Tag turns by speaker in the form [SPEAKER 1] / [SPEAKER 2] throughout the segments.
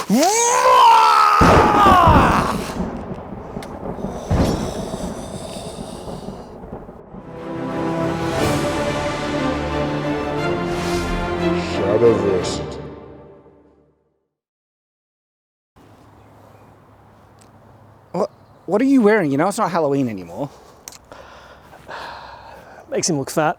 [SPEAKER 1] Shadowversity.
[SPEAKER 2] What are you wearing? You know it's not Halloween anymore.
[SPEAKER 3] Makes him look fat.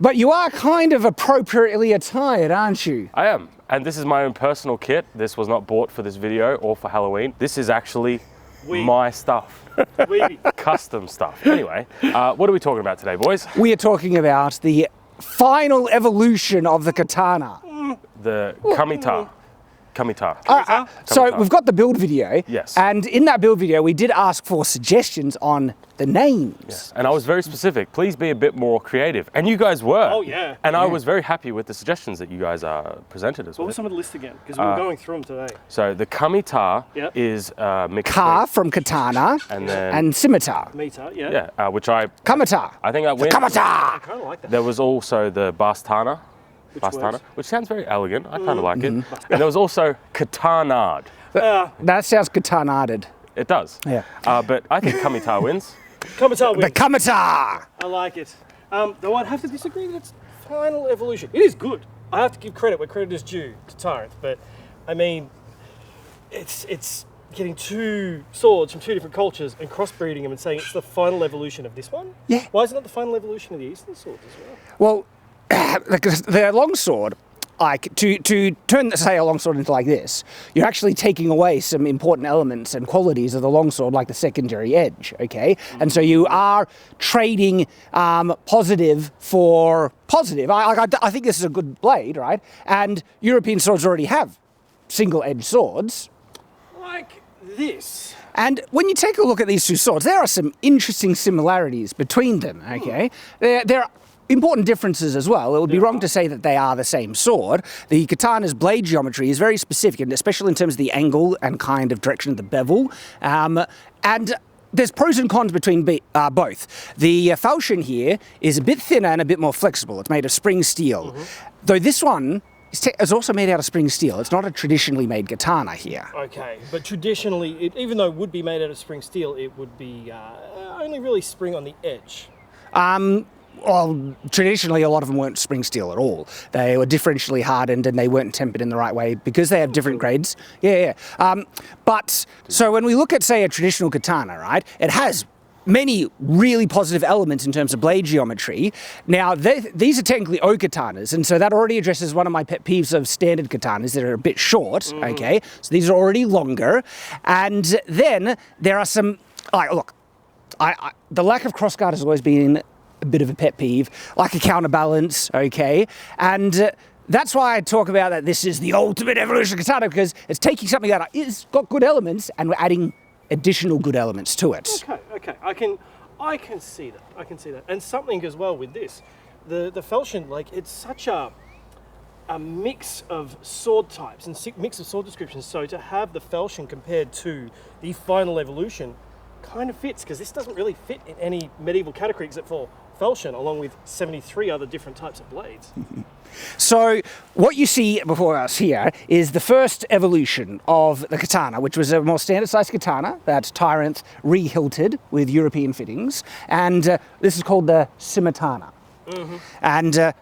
[SPEAKER 2] But you are kind of appropriately attired, aren't you?
[SPEAKER 4] I am, and this is my own personal kit. This was not bought for this video or for Halloween. This is actually my stuff. Custom stuff. Anyway, what are we talking about today, boys?
[SPEAKER 2] We are talking about the final evolution of the katana.
[SPEAKER 4] The Kamita.
[SPEAKER 2] So we've got the build video.
[SPEAKER 4] Yes.
[SPEAKER 2] And in that build video, we did ask for suggestions on the names.
[SPEAKER 4] Yes. And I was very specific. Please be a bit more creative. And you guys were.
[SPEAKER 3] Oh, yeah.
[SPEAKER 4] And I was very happy with the suggestions that you guys presented as well.
[SPEAKER 3] What was some of the list again? Because we were going through them today.
[SPEAKER 4] So the Kamita is mixed.
[SPEAKER 2] Ka from katana and scimitar.
[SPEAKER 3] Meter, yeah.
[SPEAKER 4] Yeah, which I
[SPEAKER 2] Kamata.
[SPEAKER 4] think that wins.
[SPEAKER 2] Kamata.
[SPEAKER 3] I kind of like that.
[SPEAKER 4] There was also the Bastana. Which sounds very elegant. I kind of like it. And there was also Katana'd.
[SPEAKER 2] That sounds katana'd.
[SPEAKER 4] It does.
[SPEAKER 2] Yeah.
[SPEAKER 4] But I think Kamita wins.
[SPEAKER 3] Kamata
[SPEAKER 2] The Kamata.
[SPEAKER 3] I like it. Though I'd have to disagree that it's final evolution. It is good. I have to give credit where credit is due to Tyrant, but I mean, it's getting two swords from two different cultures and crossbreeding them and saying it's the final evolution of this one.
[SPEAKER 2] Yeah.
[SPEAKER 3] Why is it not the final evolution of the Eastern swords as well?
[SPEAKER 2] Well, the longsword, like to turn, say, a longsword into like this, you're actually taking away some important elements and qualities of the longsword, like the secondary edge, okay? And so you are trading positive for positive. I think this is a good blade, right? And European swords already have single-edged swords.
[SPEAKER 3] Like this.
[SPEAKER 2] And when you take a look at these two swords, there are some interesting similarities between them, okay? There are important differences as well. It would be wrong to say that they are the same sword. The katana's blade geometry is very specific, and especially in terms of the angle and kind of direction of the bevel. And there's pros and cons between both. The falchion here is a bit thinner and a bit more flexible. It's made of spring steel. Though this one is also made out of spring steel. It's not a traditionally made katana here.
[SPEAKER 3] Okay, but traditionally, even though it would be made out of spring steel, it would be only really spring on the edge.
[SPEAKER 2] Well, traditionally, a lot of them weren't spring steel at all. They were differentially hardened and they weren't tempered in the right way because they have different grades. But so when we look at, say, a traditional katana, right, it has many really positive elements in terms of blade geometry. Now, these are technically O-katanas, and so that already addresses one of my pet peeves of standard katanas that are a bit short, okay? So these are already longer. And then there are some, look, the lack of crossguard has always been a bit of a pet peeve, like a counterbalance, okay? And that's why I talk about that this is the ultimate evolution of katana, because it's taking something that is got good elements and we're adding additional good elements to it.
[SPEAKER 3] Okay, I can see that. I can see that. And something as well with this, the falchion, like it's such a mix of sword types and mix of sword descriptions. So to have the falchion compared to the final evolution kind of fits, because this doesn't really fit in any medieval category except for falchion, along with 73 other different types of blades.
[SPEAKER 2] So what you see before us here is the first evolution of the katana, which was a more standard sized katana that Tyrant re-hilted with European fittings, and this is called the scimitar. And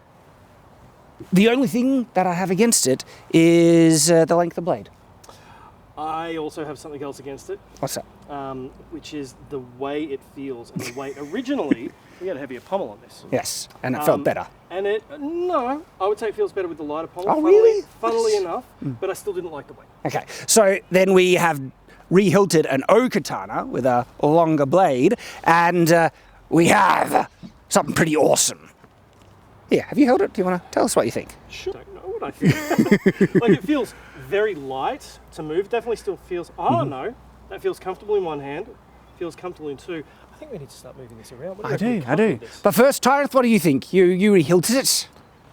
[SPEAKER 2] the only thing that I have against it is the length of blade.
[SPEAKER 3] I also have something else against it.
[SPEAKER 2] What's that?
[SPEAKER 3] Which is the way it feels and the way originally we had a heavier pommel on this.
[SPEAKER 2] Yes, and it felt better.
[SPEAKER 3] And no, I would say it feels better with the lighter pommel.
[SPEAKER 2] Oh, really?
[SPEAKER 3] Funnily enough, but I still didn't like the weight.
[SPEAKER 2] Okay, so then we have re-hilted an O-katana with a longer blade, and we have something pretty awesome. Yeah, have you held it? Do you want to tell us what you think?
[SPEAKER 3] Sure. I don't know what I think. Like, it feels very light to move. Definitely still feels, no, that feels comfortable in one hand. Feels comfortable in two. I think we need to start moving this around. What do you
[SPEAKER 2] I do. But first, Tyrant, what do you think? You re-hilted it?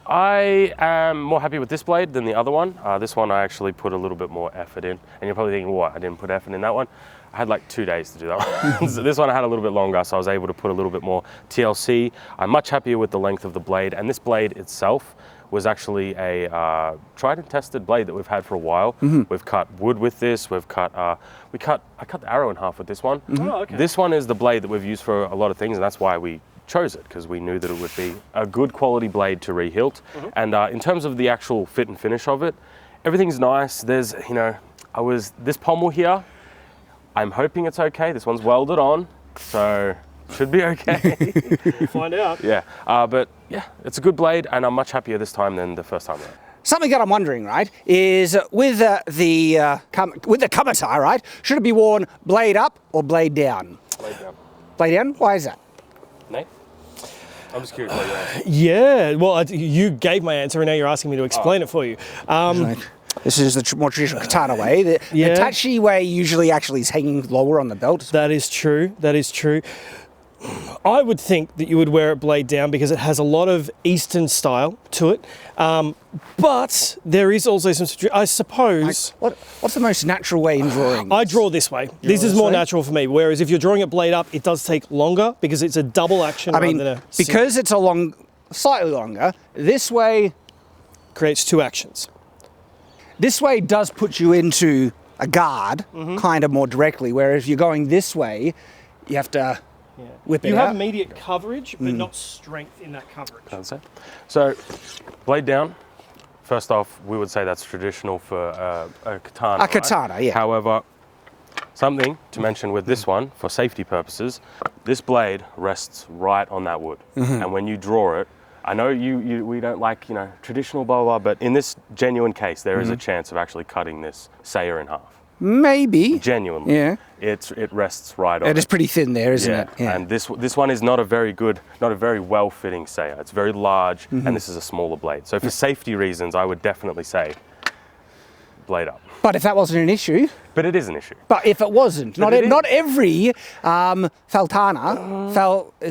[SPEAKER 4] I am more happy with this blade than the other one. This one I actually put a little bit more effort in. And you're probably thinking, what, I didn't put effort in that one? I had like 2 days to do that one. So this one I had a little bit longer, so I was able to put a little bit more TLC. I'm much happier with the length of the blade, and this blade itself was actually a tried and tested blade that we've had for a while. We've cut wood with this. I cut the arrow in half with this one.
[SPEAKER 3] Oh, okay.
[SPEAKER 4] This one is the blade that we've used for a lot of things, and that's why we chose it, because we knew that it would be a good quality blade to rehilt. And in terms of the actual fit and finish of it, everything's nice. There's, this pommel here, I'm hoping it's okay. This one's welded on, so should be okay.
[SPEAKER 3] We'll find out.
[SPEAKER 4] Yeah, but yeah, it's a good blade, and I'm much happier this time than the first time around.
[SPEAKER 2] Something that I'm wondering, right, is with the Katana, right, should it be worn blade up or blade down?
[SPEAKER 4] Blade down.
[SPEAKER 2] Blade down? Why is that?
[SPEAKER 4] Nate? I'm just curious what you answer.
[SPEAKER 3] Yeah, well, you gave my answer, and now you're asking me to explain it for you.
[SPEAKER 2] This is the more traditional katana way. The tachi way usually actually is hanging lower on the belt.
[SPEAKER 3] That is true. That is true. I would think that you would wear it blade down because it has a lot of Eastern style to it. But there is also some, I suppose...
[SPEAKER 2] What's the most natural way in drawing?
[SPEAKER 3] I draw this way. This is more natural for me. Whereas if you're drawing it blade up, it does take longer because it's a double action rather than a single.
[SPEAKER 2] Because it's slightly longer, this way...
[SPEAKER 3] Creates two actions.
[SPEAKER 2] This way does put you into a guard kind of more directly, whereas if you're going this way, you have to... Whip it
[SPEAKER 3] you
[SPEAKER 2] out.
[SPEAKER 3] have immediate coverage, but not strength in that coverage.
[SPEAKER 4] So, blade down. First off, we would say that's traditional for a katana.
[SPEAKER 2] A katana,
[SPEAKER 4] right?
[SPEAKER 2] yeah.
[SPEAKER 4] However, something to mention with this one, for safety purposes, this blade rests right on that wood. And when you draw it, I know we don't like, traditional blah, blah, blah, but in this genuine case, there is a chance of actually cutting this saya in half.
[SPEAKER 2] Maybe.
[SPEAKER 4] Genuinely.
[SPEAKER 2] Yeah.
[SPEAKER 4] It rests right on
[SPEAKER 2] It is pretty thin there, isn't
[SPEAKER 4] yeah.
[SPEAKER 2] it? Yeah.
[SPEAKER 4] And this one is not a very well-fitting saya. It's very large, and this is a smaller blade. So for safety reasons, I would definitely say blade up.
[SPEAKER 2] But if that wasn't an issue...
[SPEAKER 4] But it is an issue.
[SPEAKER 2] But if it wasn't, not every faltana,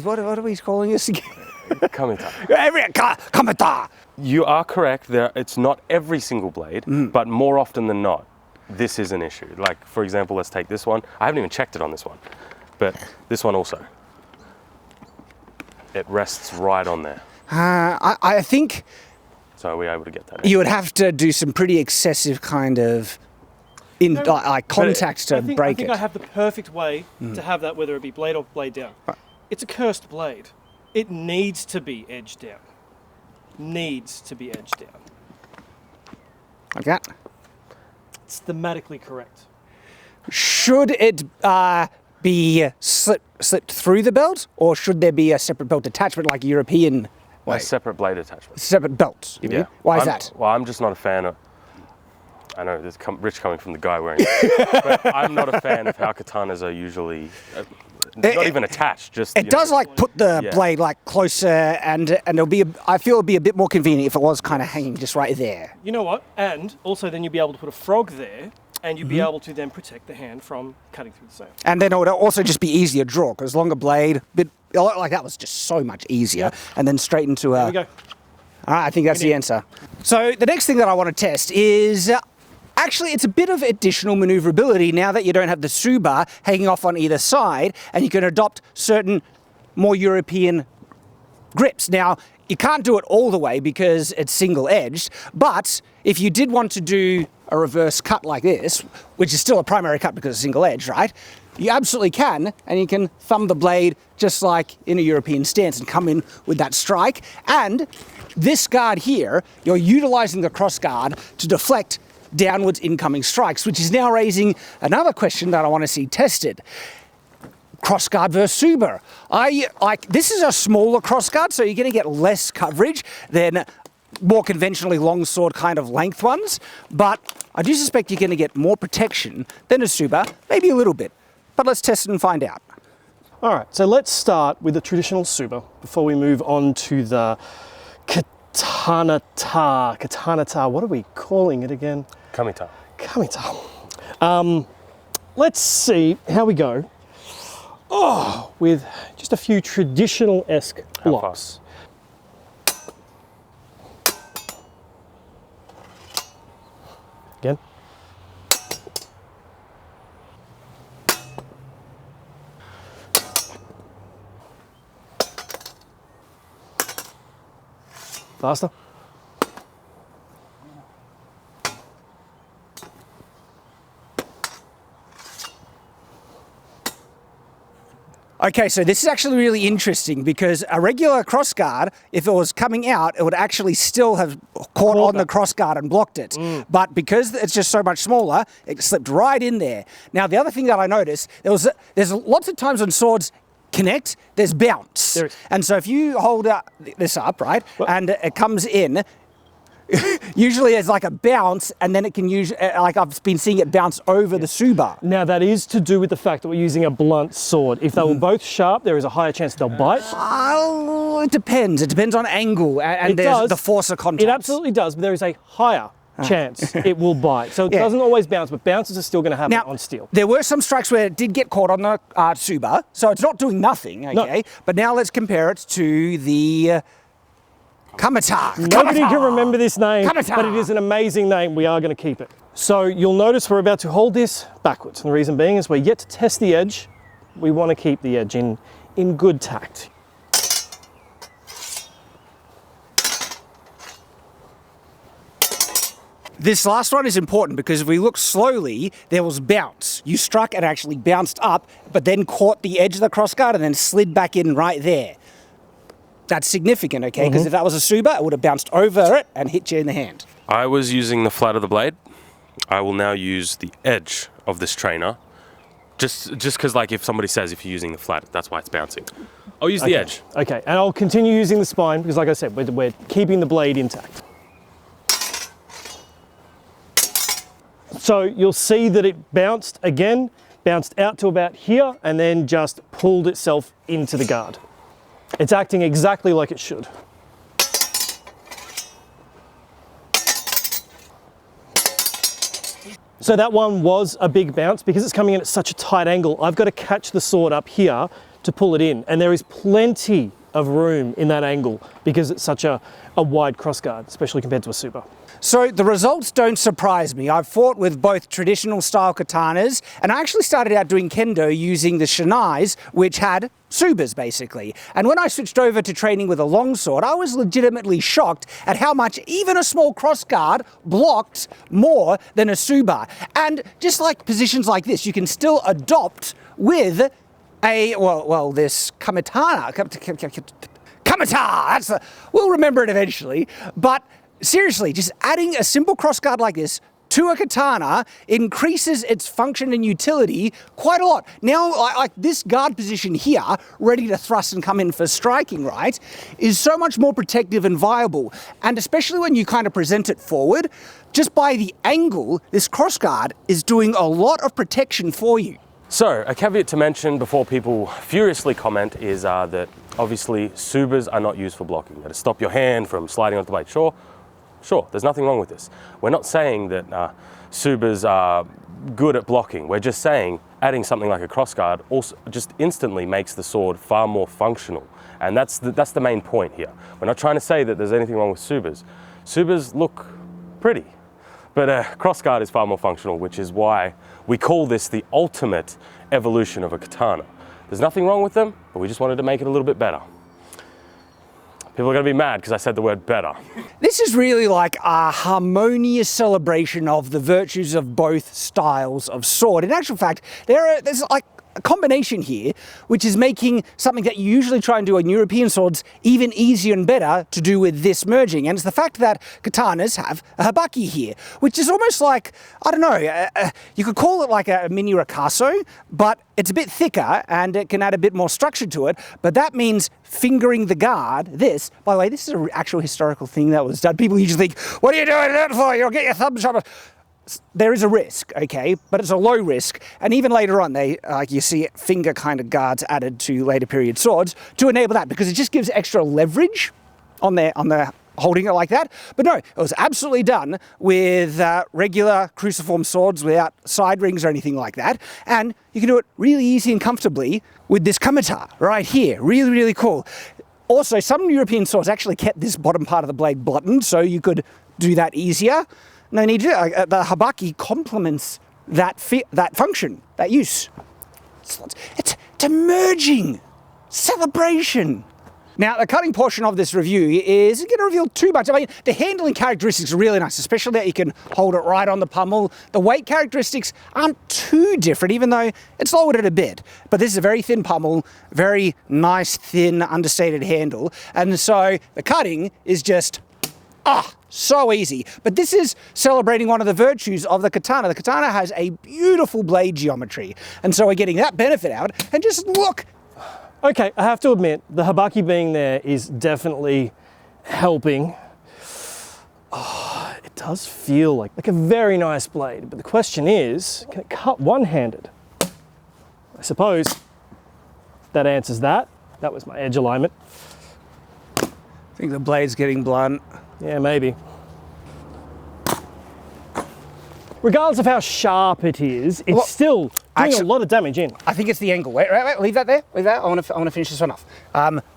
[SPEAKER 2] what are we calling this again?
[SPEAKER 4] Kamita.
[SPEAKER 2] Every kamita.
[SPEAKER 4] You are correct. It's not every single blade, but more often than not, this is an issue. Like, for example, let's take this one. I haven't even checked it on this one, but this one also. It rests right on there.
[SPEAKER 2] I think...
[SPEAKER 4] So are we able to get that in?
[SPEAKER 2] You would have to do some pretty excessive kind of contact to break it.
[SPEAKER 3] I think I have the perfect way to have that, whether it be blade or blade down.
[SPEAKER 2] Right.
[SPEAKER 3] It's a cursed blade. It needs to be edged down. Needs to be edged down.
[SPEAKER 2] Like that.
[SPEAKER 3] It's thematically correct.
[SPEAKER 2] Should it be slipped through the belt, or should there be a separate belt attachment like European way?
[SPEAKER 4] A separate blade attachment.
[SPEAKER 2] Separate belts, you mean?
[SPEAKER 4] Yeah.
[SPEAKER 2] Why is that?
[SPEAKER 4] Well, I'm just not a fan of... I know, this rich coming from the guy wearing it, but I'm not a fan of how katanas are usually not even attached. Just
[SPEAKER 2] it does put the blade closer, and it'll be. I feel it'd be a bit more convenient if it was kind of hanging just right there.
[SPEAKER 3] You know what? And also, then you'd be able to put a frog there, and you'd be able to then protect the hand from cutting through the same.
[SPEAKER 2] And then it would also just be easier to draw because longer blade, like that was just so much easier, and then straight into a.
[SPEAKER 3] There we go.
[SPEAKER 2] All right, I think that's the answer. So the next thing that I want to test is. Actually, it's a bit of additional maneuverability now that you don't have the tsuba hanging off on either side, and you can adopt certain more European grips. Now, you can't do it all the way because it's single-edged, but if you did want to do a reverse cut like this, which is still a primary cut because it's single-edged, right? You absolutely can, and you can thumb the blade just like in a European stance and come in with that strike. And this guard here, you're utilizing the cross guard to deflect downwards incoming strikes, which is now raising another question that I want to see tested. Crossguard versus Tsuba. This is a smaller crossguard, so you're going to get less coverage than more conventionally longsword kind of length ones, but I do suspect you're going to get more protection than a Tsuba, maybe a little bit. But let's test it and find out.
[SPEAKER 3] All right, so let's start with the traditional Tsuba before we move on to the Katana, what are we calling it again?
[SPEAKER 4] Kamita.
[SPEAKER 3] Let's see how we go. Oh, with just a few traditional-esque blocks. Again. Faster.
[SPEAKER 2] Okay, so this is actually really interesting because a regular crossguard, if it was coming out, it would actually still have caught on the crossguard and blocked it. But because it's just so much smaller, it slipped right in there. Now, the other thing that I noticed, there's lots of times when swords connect, there's bounce. And so if you hold this up, right, and it comes in, usually there's like a bounce, and then it can use, like I've been seeing it bounce over the Tsuba.
[SPEAKER 3] Now that is to do with the fact that we're using a blunt sword. If they were both sharp, there is a higher chance they'll bite.
[SPEAKER 2] Oh, it depends. It depends on angle and there's the force of contact.
[SPEAKER 3] It absolutely does, but there is a higher chance it will bite. So it doesn't always bounce, but bounces are still going to happen on steel.
[SPEAKER 2] There were some strikes where it did get caught on the Tsuba, so it's not doing nothing, okay? No. But now let's compare it to the Katana.
[SPEAKER 3] Nobody can remember this name, but it is an amazing name. We are going to keep it. So you'll notice we're about to hold this backwards. And the reason being is we're yet to test the edge. We want to keep the edge in good tact.
[SPEAKER 2] This last one is important because if we look slowly, there was bounce. You struck and actually bounced up, but then caught the edge of the crossguard and then slid back in right there. That's significant, okay? Because if that was a Tsuba, it would have bounced over it and hit you in the hand.
[SPEAKER 4] I was using the flat of the blade. I will now use the edge of this trainer. Just because, like, if somebody says if you're using the flat, that's why it's bouncing. I'll use the edge.
[SPEAKER 3] Okay, and I'll continue using the spine because, like I said, we're keeping the blade intact. So you'll see that it bounced again, bounced out to about here, and then just pulled itself into the guard. It's acting exactly like it should. So that one was a big bounce because it's coming in at such a tight angle. I've got to catch the sword up here to pull it in, and there is plenty of room in that angle because it's such a wide crossguard, especially compared to a Tsuba.
[SPEAKER 2] So the results don't surprise me. I've fought with both traditional style katanas, and I actually started out doing kendo using the shinais, which had Tsubas basically. And when I switched over to training with a longsword, I was legitimately shocked at how much even a small crossguard blocked more than a Tsuba. And just like positions like this, you can still adopt with this Katana. Katana! We'll remember it eventually, but seriously, just adding a simple crossguard like this to a katana increases its function and utility quite a lot. Now, like this guard position here, ready to thrust and come in for striking, right, is so much more protective and viable. And especially when you kind of present it forward, just by the angle, this crossguard is doing a lot of protection for you.
[SPEAKER 4] So, a caveat to mention before people furiously comment is that obviously Tsubas are not used for blocking. To stop your hand from sliding onto the blade. Sure, there's nothing wrong with this. We're not saying that Tsubas are good at blocking. We're just saying adding something like a crossguard also just instantly makes the sword far more functional. And that's the main point here. We're not trying to say that there's anything wrong with Tsubas. Tsubas look pretty, but a crossguard is far more functional, which is why we call this the ultimate evolution of a katana. There's nothing wrong with them, but we just wanted to make it a little bit better. People are going to be mad because I said the word better.
[SPEAKER 2] This is really like a harmonious celebration of the virtues of both styles of sword. In actual fact, there's like a combination here, which is making something that you usually try and do on European swords even easier and better to do with this merging. And it's the fact that katanas have a habaki here, which is almost like, I don't know, you could call it like a mini ricasso, but it's a bit thicker and it can add a bit more structure to it. But that means fingering the guard, this, by the way, this is an actual historical thing that was done. People usually think, what are you doing that for? You'll get your thumb shot off. There is a risk, okay, but it's a low risk, and even later on, you see finger kind of guards added to later period swords to enable that because it just gives extra leverage on their holding it like that. But no, it was absolutely done with regular cruciform swords without side rings or anything like that, and you can do it really easy and comfortably with this kamata right here. Really, really cool. Also, some European swords actually kept this bottom part of the blade blunted, so you could do that easier. No need to. The habaki complements that function, that use. It's a merging celebration. Now, the cutting portion of this review isn't going to reveal too much. I mean, the handling characteristics are really nice, especially that you can hold it right on the pommel. The weight characteristics aren't too different, even though it's lowered it a bit. But this is a very thin pommel, very nice, thin, understated handle. And so the cutting is just, so easy. But this is celebrating one of the virtues of the katana. The katana has a beautiful blade geometry. And so we're getting that benefit out. And just look.
[SPEAKER 3] Okay, I have to admit, the habaki being there is definitely helping. Oh, it does feel like a very nice blade, but the question is, can it cut one-handed? I suppose that answers that. That was my edge alignment.
[SPEAKER 2] I think the blade's getting blunt.
[SPEAKER 3] Yeah, maybe. Regardless of how sharp it is, it's still doing a lot of damage in.
[SPEAKER 2] I think it's the angle. Wait, leave that there. Leave that. I want to finish this one off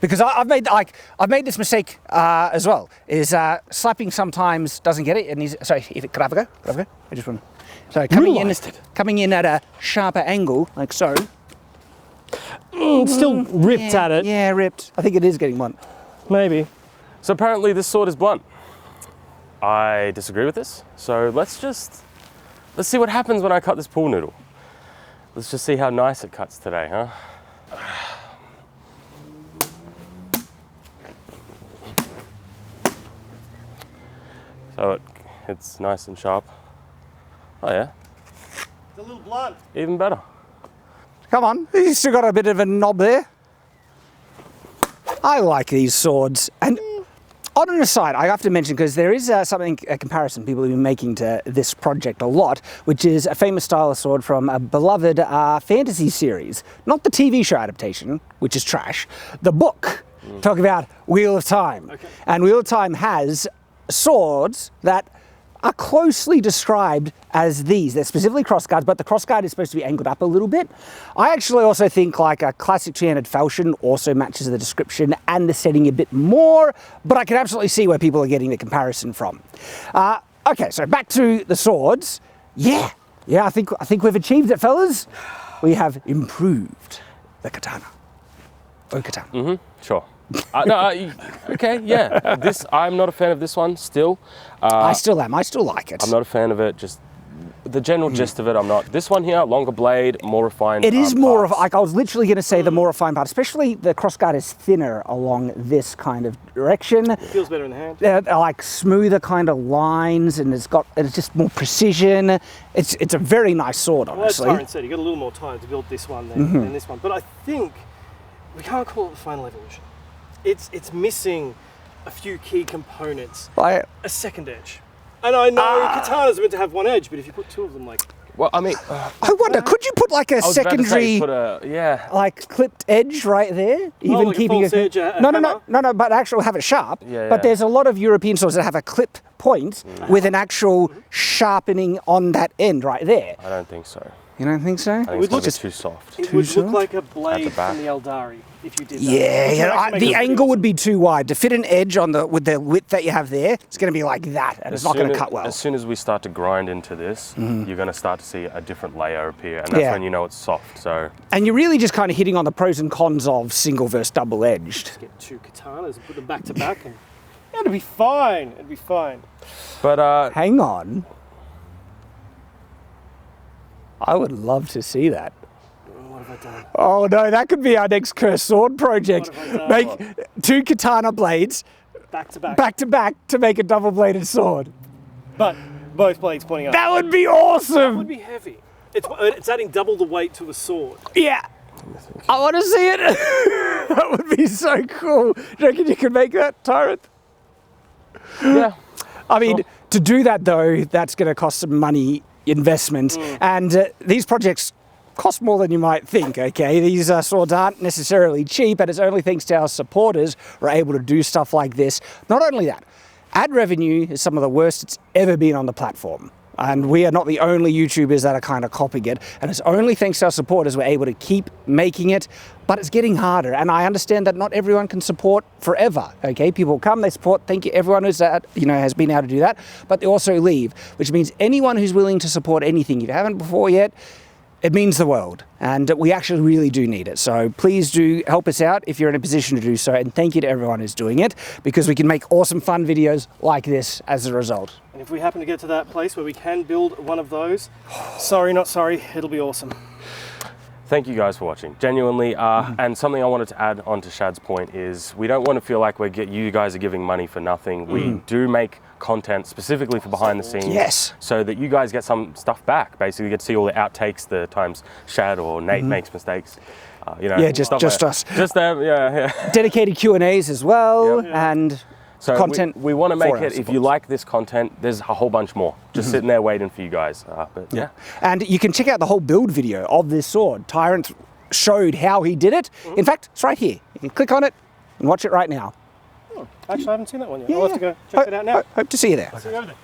[SPEAKER 2] because I've made this mistake as well. Is slapping sometimes doesn't get it. And sorry, could I have a go? I just want. So coming in at a sharper angle, like so.
[SPEAKER 3] It's still ripped at it.
[SPEAKER 2] Yeah, ripped. I think it is getting blunt.
[SPEAKER 3] Maybe.
[SPEAKER 4] So apparently this sword is blunt. I disagree with this. So let's see what happens when I cut this pool noodle. Let's just see how nice it cuts today, huh? So it's nice and sharp. Oh yeah.
[SPEAKER 3] It's a little blunt.
[SPEAKER 4] Even better.
[SPEAKER 2] Come on, you still got a bit of a knob there. I like these swords. And on an aside, I have to mention, because there is a comparison people have been making to this project a lot, which is a famous style of sword from a beloved fantasy series. Not the TV show adaptation, which is trash. The book. Talk about Wheel of Time. Okay. And Wheel of Time has swords that are closely described as these. They're specifically crossguards, but the crossguard is supposed to be angled up a little bit. I actually also think like a classic two-handed falchion also matches the description and the setting a bit more, but I can absolutely see where people are getting the comparison from. Okay, so back to the swords. Yeah, I think we've achieved it, fellas. We have improved the katana. Katana.
[SPEAKER 4] Mm-hmm, sure. Okay, yeah. I'm not a fan of this one still.
[SPEAKER 2] I still am. I still like it.
[SPEAKER 4] I'm not a fan of it. Just the general gist of it, I'm not. This one here, longer blade, more refined.
[SPEAKER 2] It is more of, like I was literally going to say, the more refined part. Especially the crossguard is thinner along this kind of direction.
[SPEAKER 3] It feels better in the hand.
[SPEAKER 2] Like smoother kind of lines, and it's just more precision. It's a very nice sword, honestly.
[SPEAKER 3] Well, as Tyron said, you got a little more time to build this one than this one. But I think we can't call it the final evolution. It's missing a few key components.
[SPEAKER 2] A
[SPEAKER 3] second edge. And I know katanas are meant to have one edge, but if you put two of them, like...
[SPEAKER 4] Well, I mean...
[SPEAKER 2] I wonder, could you put like a secondary... like clipped edge right there? Even
[SPEAKER 3] like
[SPEAKER 2] keeping
[SPEAKER 3] a false edge,
[SPEAKER 2] No, but actually have it sharp.
[SPEAKER 4] Yeah.
[SPEAKER 2] But there's a lot of European swords that have a clip point with an actual sharpening on that end right there.
[SPEAKER 4] I don't think so.
[SPEAKER 2] You don't think so?
[SPEAKER 4] I think it's just too soft.
[SPEAKER 3] It would look like a blade from the Eldari if you did that.
[SPEAKER 2] Yeah, the angle would be too wide. To fit an edge on with the width that you have there, it's going to be like that, and it's not going to cut well.
[SPEAKER 4] As soon as we start to grind into this, you're going to start to see a different layer appear, and that's when you know it's soft. So.
[SPEAKER 2] And you're really just kind of hitting on the pros and cons of single versus double-edged.
[SPEAKER 3] Just get two katanas and put them back to back, and it'll be fine. It'll be fine.
[SPEAKER 4] But
[SPEAKER 2] hang on. I would love to see that.
[SPEAKER 3] What have I done?
[SPEAKER 2] Oh no, that could be our next cursed sword project. Make two katana blades
[SPEAKER 3] back
[SPEAKER 2] to back to make a double-bladed sword.
[SPEAKER 3] But both blades pointing up.
[SPEAKER 2] That would be awesome.
[SPEAKER 3] That would be heavy. It's adding double the weight to a sword.
[SPEAKER 2] Yeah. I want to see it. That would be so cool. Do you reckon you could make that, Tyrant?
[SPEAKER 4] Yeah.
[SPEAKER 2] I mean, to do that though, that's going to cost some money. Investment, and these projects cost more than you might think, okay? These swords aren't necessarily cheap, and it's only thanks to our supporters we're able to do stuff like this. Not only that, ad revenue is some of the worst it's ever been on the platform. And we are not the only YouTubers that are kind of copying it. And it's only thanks to our supporters we're able to keep making it. But it's getting harder. And I understand that not everyone can support forever. Okay, people come, they support. Thank you, everyone who's has been able to do that. But they also leave, which means anyone who's willing to support anything, if you haven't before yet, It means the world, and we actually really do need it. So please do help us out if you're in a position to do so, and thank you to everyone who's doing it, because we can make awesome, fun videos like this as a result.
[SPEAKER 3] And if we happen to get to that place where we can build one of those, sorry, not sorry, it'll be awesome.
[SPEAKER 4] Thank you guys for watching, genuinely. And something I wanted to add on to Shad's point is we don't want to feel like you guys are giving money for nothing. We do make content specifically for behind the scenes,
[SPEAKER 2] Yes.
[SPEAKER 4] so that you guys get some stuff back. Basically, you get to see all the outtakes, the times Shad or Nate makes mistakes. You know,
[SPEAKER 2] Yeah, just
[SPEAKER 4] stuff like
[SPEAKER 2] us.
[SPEAKER 4] Just them, yeah.
[SPEAKER 2] Dedicated Q&As as well, and
[SPEAKER 4] So
[SPEAKER 2] content.
[SPEAKER 4] we want to make
[SPEAKER 2] for our
[SPEAKER 4] it, if you
[SPEAKER 2] supporters.
[SPEAKER 4] like this content, there's a whole bunch more just sitting there waiting for you guys. But yeah.
[SPEAKER 2] And you can check out the whole build video of this sword. Tyrant showed how he did it. In fact, it's right here. You can click on it and watch it right now.
[SPEAKER 3] Actually, I haven't seen that one yet. I'll have to go check it out now.
[SPEAKER 2] Hope to see you there.
[SPEAKER 3] See you over there.